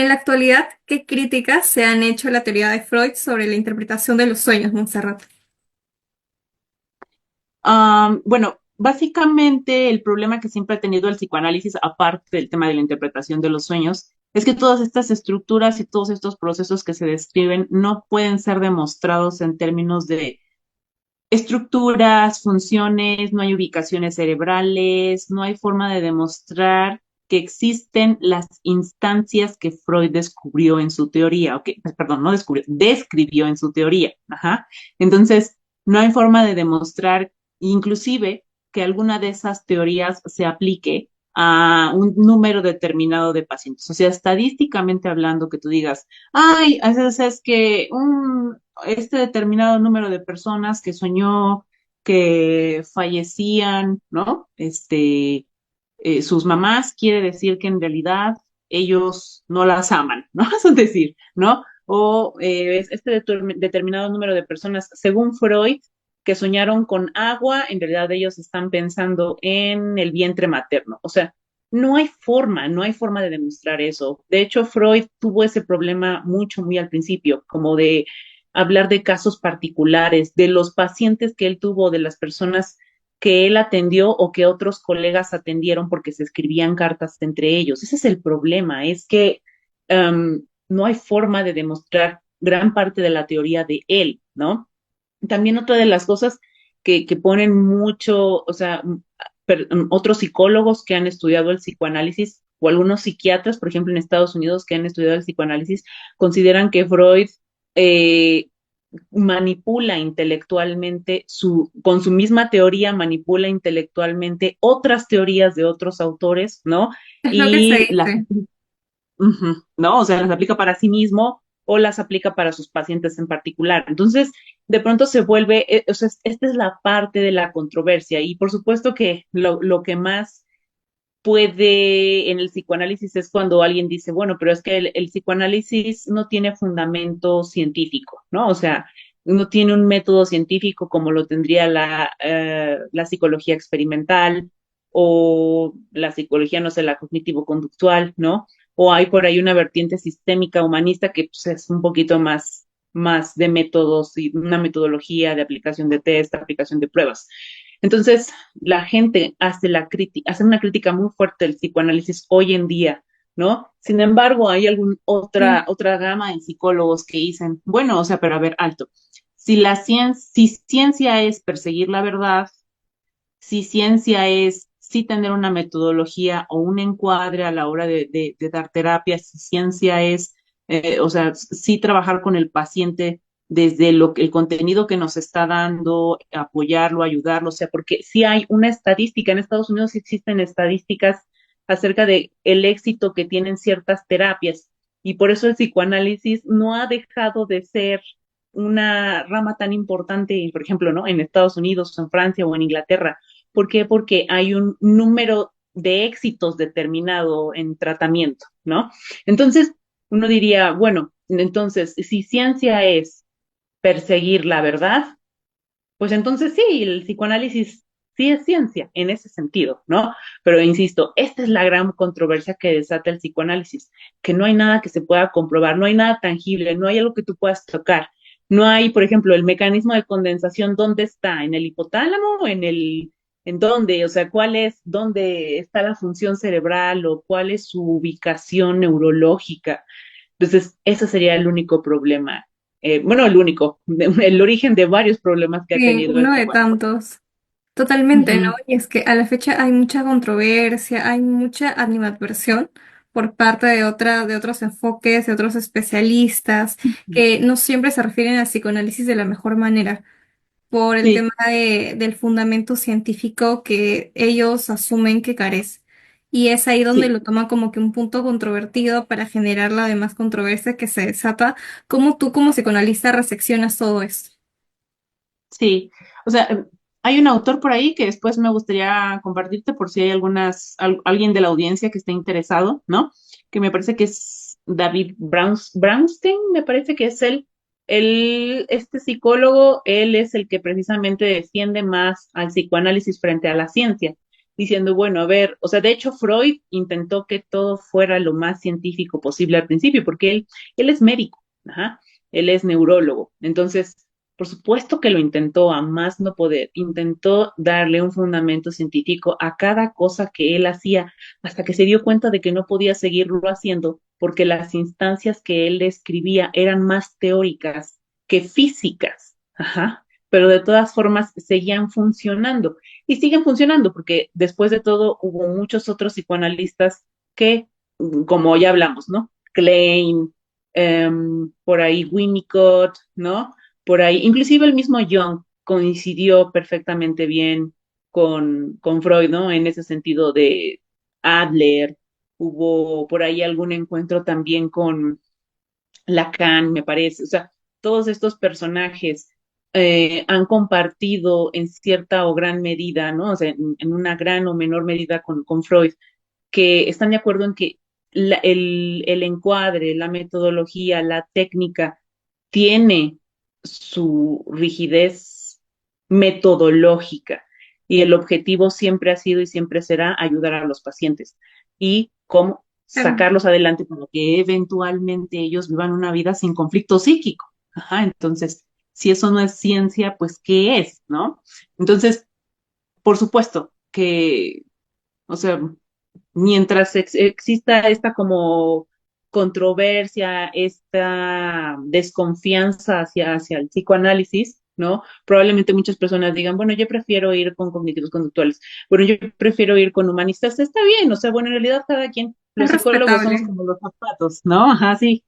En la actualidad, ¿qué críticas se han hecho a la teoría de Freud sobre la interpretación de los sueños, Montserrat? Bueno, básicamente el problema que siempre ha tenido el psicoanálisis, aparte del tema de la interpretación de los sueños, es que todas estas estructuras y todos estos procesos que se describen no pueden ser demostrados en términos de estructuras, funciones, no hay ubicaciones cerebrales, no hay forma de demostrar que existen las instancias que Freud descubrió en su teoría, o que, perdón, no descubrió, describió en su teoría. Ajá. Entonces, no hay forma de demostrar, inclusive, que alguna de esas teorías se aplique a un número determinado de pacientes. O sea, estadísticamente hablando, que tú digas, ay, es que este determinado número de personas que soñó que fallecían, ¿no? Sus mamás, quiere decir que en realidad ellos no las aman, ¿no? Es decir, ¿no? O este determinado número de personas, según Freud, que soñaron con agua, en realidad ellos están pensando en el vientre materno. O sea, no hay forma de demostrar eso. De hecho, Freud tuvo ese problema mucho, muy al principio, como de hablar de casos particulares, de los pacientes que él tuvo, de las personas que él atendió o que otros colegas atendieron porque se escribían cartas entre ellos. Ese es el problema, es que no hay forma de demostrar gran parte de la teoría de él, ¿no? También otra de las cosas que ponen mucho, o sea, otros psicólogos que han estudiado el psicoanálisis o algunos psiquiatras, por ejemplo, en Estados Unidos que han estudiado el psicoanálisis, consideran que Freud eh, manipula intelectualmente con su misma teoría manipula intelectualmente otras teorías de otros autores, ¿no? Es lo que se Y las, dice. ¿no? O sea, las aplica para sí mismo o las aplica para sus pacientes en particular. Entonces, de pronto se vuelve, o sea, esta es la parte de la controversia y por supuesto que lo que más puede en el psicoanálisis es cuando alguien dice, bueno, pero es que el psicoanálisis no tiene fundamento científico, ¿no? O sea, no tiene un método científico como lo tendría la psicología experimental o la psicología, no sé, la cognitivo-conductual, ¿no? O hay por ahí una vertiente sistémica humanista que pues, es un poquito más de métodos y una metodología de aplicación de test, aplicación de pruebas. Entonces, la gente hace una crítica muy fuerte del psicoanálisis hoy en día, ¿no? Sin embargo, hay Sí. otra gama de psicólogos que dicen, bueno, o sea, pero a ver, alto, si ciencia es perseguir la verdad, si ciencia es sí tener una metodología o un encuadre a la hora de dar terapia, si ciencia es, o sea, sí trabajar con el paciente desde el contenido que nos está dando, apoyarlo, ayudarlo, o sea, porque sí hay una estadística, en Estados Unidos sí existen estadísticas acerca de el éxito que tienen ciertas terapias y por eso el psicoanálisis no ha dejado de ser una rama tan importante, por ejemplo, ¿no? En Estados Unidos, en Francia o en Inglaterra. ¿Por qué? Porque hay un número de éxitos determinado en tratamiento, ¿no? Entonces, uno diría, bueno, entonces, si ciencia es perseguir la verdad, pues entonces sí, el psicoanálisis sí es ciencia en ese sentido, ¿no? Pero insisto, esta es la gran controversia que desata el psicoanálisis, que no hay nada que se pueda comprobar, no hay nada tangible, no hay algo que tú puedas tocar. No hay, por ejemplo, el mecanismo de condensación, ¿dónde está? ¿En el hipotálamo? ¿En dónde? O sea, dónde está la función cerebral o cuál es su ubicación neurológica? Entonces, ese sería el único problema. Bueno, el único, el origen de varios problemas que ha Sí, tenido el uno de psicoanálisis. tantos. Totalmente, ¿no? Ujú. Y es que a la fecha hay mucha controversia, hay mucha animadversión por parte de otros enfoques, de otros especialistas, que no siempre se refieren al psicoanálisis de la mejor manera, por el tema Sí, del fundamento científico que ellos asumen que carece. Y es ahí donde sí, lo toman como que un punto controvertido para generar la demás controversia que se desata. ¿Cómo tú como psicoanalista reseccionas todo esto? sí. O sea, hay un autor por ahí que después me gustaría compartirte por si hay alguien de la audiencia que esté interesado, ¿no? Que me parece que es David Brownstein, me parece que es él. Este psicólogo, él es el que precisamente defiende más al psicoanálisis frente a la ciencia. diciendo, bueno, a ver, o sea, de hecho Freud intentó que todo fuera lo más científico posible al principio, porque él es médico, ajá, él es neurólogo, entonces, por supuesto que lo intentó a más no poder, intentó darle un fundamento científico a cada cosa que él hacía, hasta que se dio cuenta de que no podía seguirlo haciendo, porque las instancias que él describía eran más teóricas que físicas, ajá, pero de todas formas seguían funcionando y siguen funcionando porque después de todo hubo muchos otros psicoanalistas que, como ya hablamos, ¿no? Klein, por ahí Winnicott, ¿no? Por ahí, inclusive el mismo Jung coincidió perfectamente bien con Freud, ¿no? En ese sentido de Adler, hubo por ahí algún encuentro también con Lacan, me parece, o sea, todos estos personajes han compartido en cierta o gran medida, ¿no? O sea, en una gran o menor medida con Freud, que están de acuerdo en que el encuadre, la metodología, la técnica tiene su rigidez metodológica y el objetivo siempre ha sido y siempre será ayudar a los pacientes y cómo Claro. sacarlos adelante para que eventualmente ellos vivan una vida sin conflicto psíquico. Ajá, entonces, si eso no es ciencia, pues, ¿qué es, no? Entonces, por supuesto que, o sea, mientras exista esta como controversia, esta desconfianza hacia el psicoanálisis, ¿no? Probablemente muchas personas digan, bueno, yo prefiero ir con cognitivos conductuales, bueno, yo prefiero ir con humanistas, está bien, o sea, bueno, en realidad cada quien, Es los psicólogos somos respetable. como los zapatos, ¿no? Ajá, sí.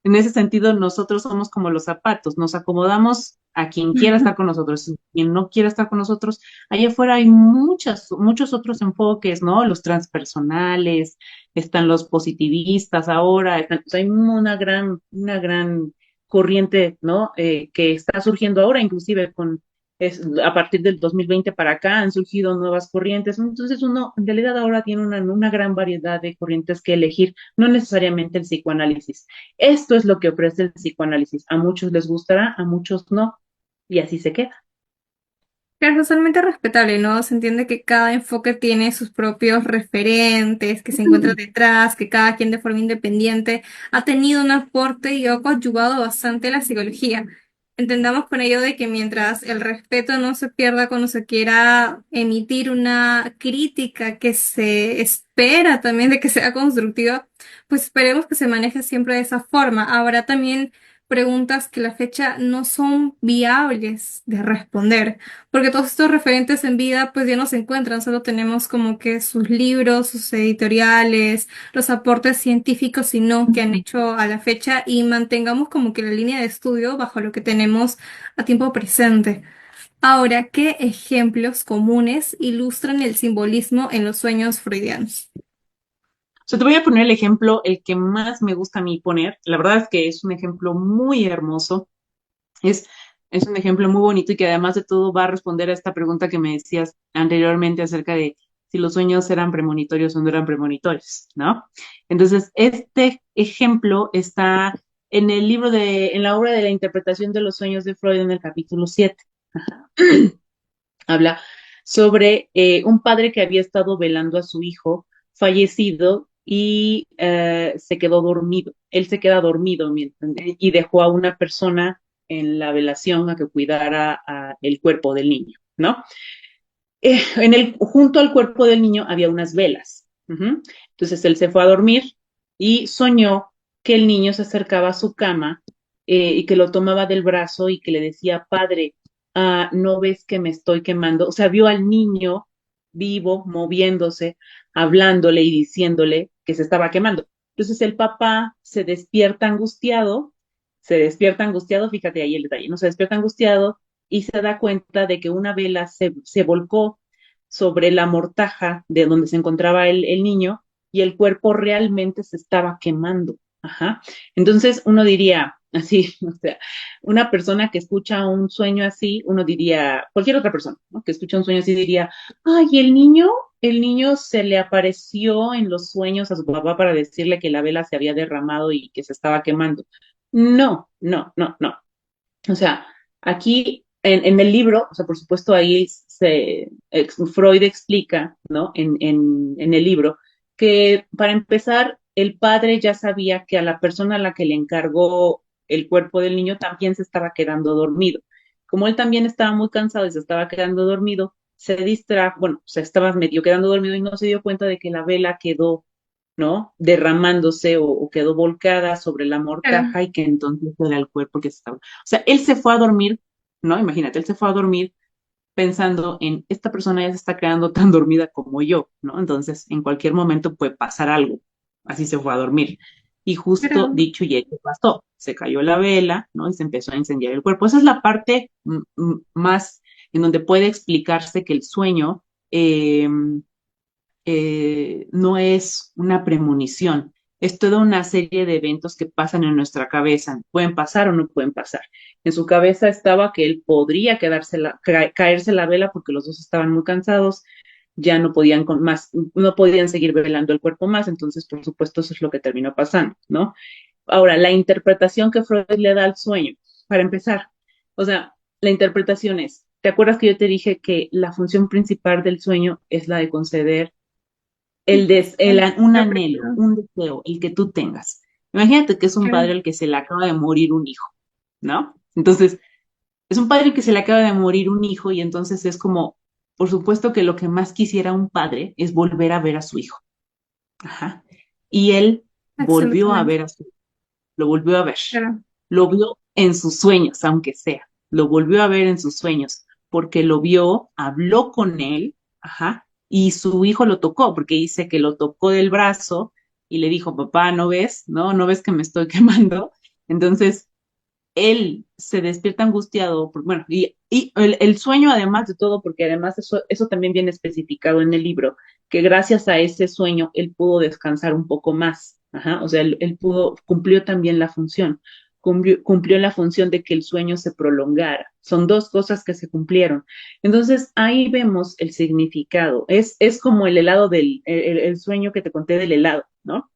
En ese sentido, nosotros somos como los zapatos, nos acomodamos a quien quiera estar con nosotros, y quien no quiera estar con nosotros. Allá afuera hay muchos otros enfoques, ¿no? Los transpersonales, están los positivistas ahora, pues hay una gran corriente, ¿no? Que está surgiendo ahora, inclusive a partir del 2020 para acá han surgido nuevas corrientes. Entonces uno, en realidad ahora tiene una gran variedad de corrientes que elegir, no necesariamente el psicoanálisis. Esto es lo que ofrece el psicoanálisis. A muchos les gustará, a muchos no, y así se queda. Claro, es totalmente respetable, ¿no? Se entiende que cada enfoque tiene sus propios referentes, que se encuentran detrás, que cada quien de forma independiente ha tenido un aporte y ha coadyuvado bastante a la psicología. Entendamos con ello de que mientras el respeto no se pierda cuando se quiera emitir una crítica que se espera también de que sea constructiva, pues esperemos que se maneje siempre de esa forma. Habrá también preguntas que a la fecha no son viables de responder porque todos estos referentes en vida pues ya no se encuentran, solo tenemos como que sus libros, sus editoriales, los aportes científicos y no que han hecho a la fecha y mantengamos como que la línea de estudio bajo lo que tenemos a tiempo presente. Ahora, ¿qué ejemplos comunes ilustran el simbolismo en los sueños freudianos? O sea, te voy a poner el ejemplo, el que más me gusta a mí poner. La verdad es que es un ejemplo muy hermoso. Es, es un ejemplo muy bonito y que además de todo va a responder a esta pregunta que me decías anteriormente acerca de si los sueños eran premonitorios o no eran premonitorios, ¿no? Entonces, este ejemplo está en la obra de la interpretación de los sueños de Freud en el capítulo 7. Habla sobre un padre que había estado velando a su hijo fallecido y se quedó dormido. Él se queda dormido y dejó a una persona en la velación a que cuidara el cuerpo del niño, ¿no? Junto al cuerpo del niño había unas velas. Ujú. Entonces él se fue a dormir y soñó que el niño se acercaba a su cama y que lo tomaba del brazo y que le decía, padre, ¿no ves que me estoy quemando? O sea, vio al niño vivo, moviéndose, hablándole y diciéndole que se estaba quemando. Entonces el papá se despierta angustiado, fíjate ahí el detalle, ¿no? Se despierta angustiado y se da cuenta de que una vela se volcó sobre la mortaja de donde se encontraba el niño y el cuerpo realmente se estaba quemando. Ajá. Entonces uno diría, así, o sea, una persona que escucha un sueño así, uno diría, cualquier otra persona, ¿no? Que escucha un sueño así diría, ay, el niño se le apareció en los sueños a su papá para decirle que la vela se había derramado y que se estaba quemando. No, no, no, no. O sea, aquí en el libro, o sea, por supuesto ahí Freud explica, ¿no? En el libro, que para empezar, el padre ya sabía que a la persona a la que le encargó el cuerpo del niño también se estaba quedando dormido. Como él también estaba muy cansado y se estaba quedando dormido, se distrajo, bueno, se estaba medio quedando dormido y no se dio cuenta de que la vela quedó, ¿no? Derramándose o quedó volcada sobre la Claro, mortaja y que entonces era el cuerpo que se estaba. O sea, él se fue a dormir, ¿no? Imagínate, él se fue a dormir pensando en esta persona ya se está quedando tan dormida como yo, ¿no? Entonces, en cualquier momento puede pasar algo. Así se fue a dormir. Y justo pero, dicho y hecho pasó. Se cayó la vela, ¿no? Y se empezó a incendiar el cuerpo. Esa es la parte más en donde puede explicarse que el sueño eh, no es una premonición, es toda una serie de eventos que pasan en nuestra cabeza. Pueden pasar o no pueden pasar. En su cabeza estaba que él podría caerse la vela porque los dos estaban muy cansados, ya no podían con más, no podían seguir velando el cuerpo más, entonces por supuesto eso es lo que terminó pasando, ¿no? Ahora, la interpretación que Freud le da al sueño, para empezar, o sea, la interpretación es, ¿te acuerdas que yo te dije que la función principal del sueño es la de conceder un anhelo, interpretación. un deseo, el que tú tengas? Imagínate que es un padre Claro. al que se le acaba de morir un hijo, ¿no? Entonces, es un padre al que se le acaba de morir un hijo y entonces es como, por supuesto que lo que más quisiera un padre es volver a ver a su hijo. Ajá. Y él volvió a Absolutamente. ver a su hijo, lo volvió a ver, Claro. lo vio en sus sueños, aunque sea, lo volvió a ver en sus sueños, porque lo vio, habló con él, ajá, y su hijo lo tocó, porque dice que lo tocó del brazo y le dijo, papá, ¿no ves? ¿No? ¿No ves que me estoy quemando? Entonces, él se despierta angustiado, bueno, y el sueño además de todo, porque además eso también viene especificado en el libro, que gracias a ese sueño él pudo descansar un poco más, ajá, o sea, él pudo, cumplió también la función, cumplió la función de que el sueño se prolongara. Son dos cosas que se cumplieron. Entonces, ahí vemos el significado. Es como el helado el sueño que te conté del helado, ¿no?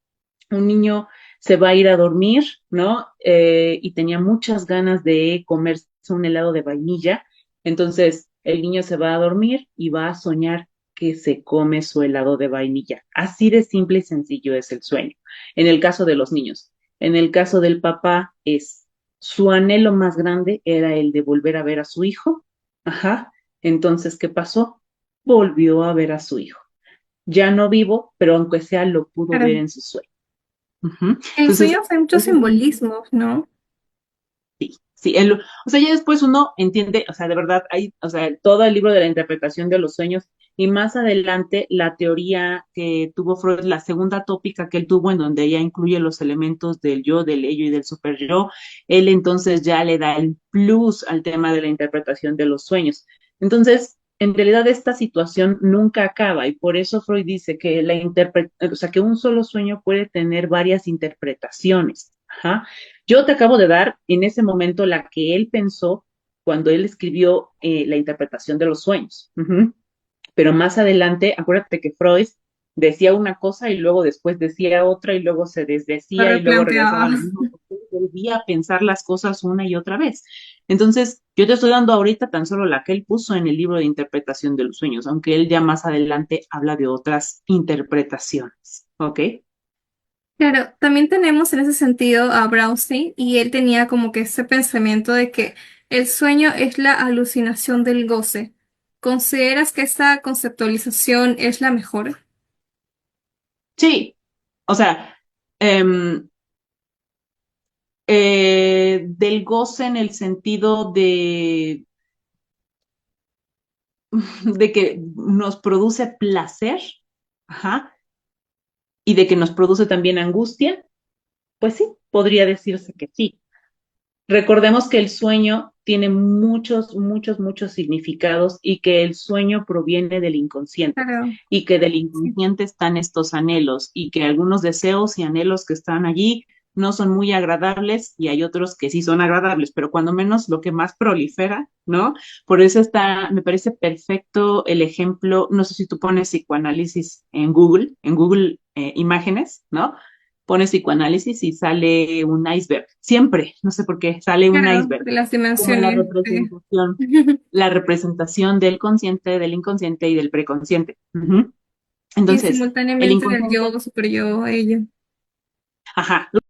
Un niño se va a ir a dormir, ¿no? Y tenía muchas ganas de comerse un helado de vainilla. Entonces, el niño se va a dormir y va a soñar que se come su helado de vainilla. Así de simple y sencillo es el sueño. En el caso de los niños. En el caso del papá es su anhelo más grande era el de volver a ver a su hijo. Ajá. Entonces, ¿qué pasó? Volvió a ver a su hijo. Ya no vivo, pero aunque sea lo pudo ver Claro. en su sueño. Ujú. En Entonces, sueños hay muchos simbolismos, ¿no? sí, sí, o sea, ya después uno entiende, o sea, de verdad, hay, o sea, todo el libro de la interpretación de los sueños y más adelante la teoría que tuvo Freud, la segunda tópica que él tuvo, en donde ella incluye los elementos del yo, del ello y del super yo, él entonces ya le da el plus al tema de la interpretación de los sueños. Entonces, en realidad esta situación nunca acaba y por eso Freud dice que o sea, que un solo sueño puede tener varias interpretaciones. Ajá. Yo te acabo de dar en ese momento la que él pensó cuando él escribió la interpretación de los sueños. Ujú. Pero más adelante, acuérdate que Freud decía una cosa y luego después decía otra y luego se Lo desdecía y luego regresaba replanteaba. a lo mismo porque él volvía a pensar las cosas una y otra vez. Entonces, yo te estoy dando ahorita tan solo la que él puso en el libro de interpretación de los sueños, aunque él ya más adelante habla de otras interpretaciones. ¿Ok? Claro, también tenemos en ese sentido a Brownstein y él tenía como que ese pensamiento de que el sueño es la alucinación del goce. ¿Consideras que esta conceptualización es la mejor? Sí, o sea, em, del goce en el sentido de que nos produce placer, ajá, y de que nos produce también angustia, pues sí, podría decirse que sí. Recordemos que el sueño tiene muchos significados y que el sueño proviene del inconsciente Claro, y que del sí. inconsciente están estos anhelos y que algunos deseos y anhelos que están allí no son muy agradables y hay otros que sí son agradables, pero cuando menos lo que más prolifera, ¿no? Por eso está, me parece perfecto el ejemplo, no sé si tú pones psicoanálisis en Google Imágenes, ¿no? pones psicoanálisis y sale un iceberg. Siempre, no sé por qué, sale un Claro, iceberg. de las Como dimensiones. Sí. la representación del consciente, del inconsciente y del preconsciente. Ujú. Y Entonces, el simultáneamente del inconsciente, yo, super yo, ello. ajá,